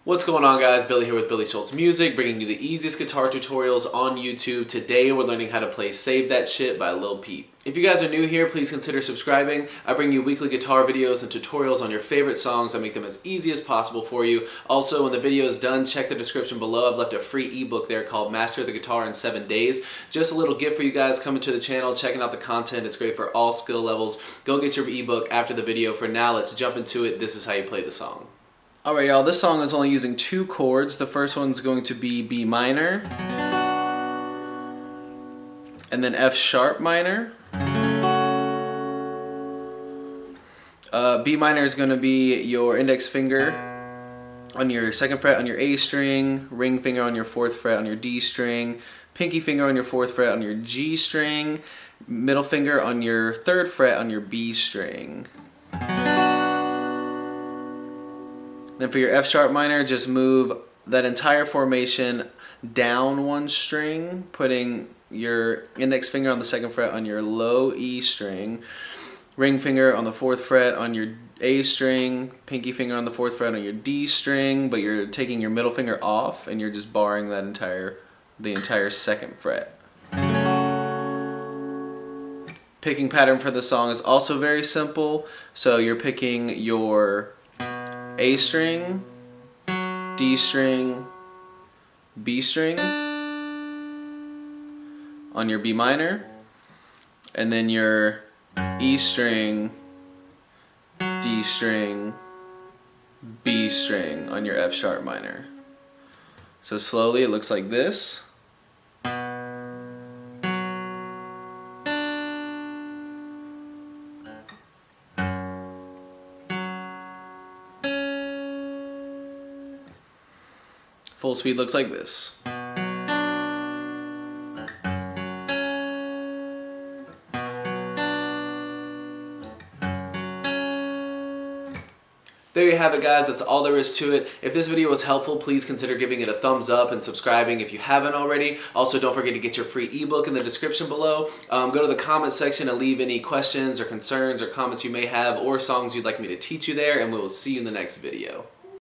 What's going on, guys? Billy here with Billy Schultz Music, bringing you the easiest guitar tutorials on YouTube. Today we're learning how to play Save That Shit by Lil Peep. If you guys are new here, please consider subscribing. I bring you weekly guitar videos and tutorials on your favorite songs. I make them as easy as possible for you. Also, when the video is done, check the description below. I've left a free ebook there called Master the Guitar in 7 Days. Just a little gift for you guys coming to the channel, checking out the content. It's great for all skill levels. Go get your ebook after the video. For now, let's jump into it. This is how you play the song. Alright, y'all, this song is only using 2 chords. The first one's going to be B minor, and then F sharp minor. B minor is going to be your index finger on your 2nd fret on your A string, ring finger on your 4th fret on your D string, pinky finger on your 4th fret on your G string, middle finger on your 3rd fret on your B string. Then for your F sharp minor, just move that entire formation down 1 string, putting your index finger on the 2nd fret on your low E string, ring finger on the 4th fret on your A string, pinky finger on the 4th fret on your D string, but you're taking your middle finger off and you're just barring that the entire 2nd fret. Picking pattern for the song is also very simple. So you're picking your A string, D string, B string on your B minor, and then your E string, D string, B string on your F sharp minor. So slowly it looks like this. Full speed looks like this. There you have it, guys. That's all there is to it. If this video was helpful, please consider giving it a thumbs up and subscribing if you haven't already. Also, don't forget to get your free ebook in the description below. Go to the comment section and leave any questions or concerns or comments you may have or songs you'd like me to teach you there, and we will see you in the next video.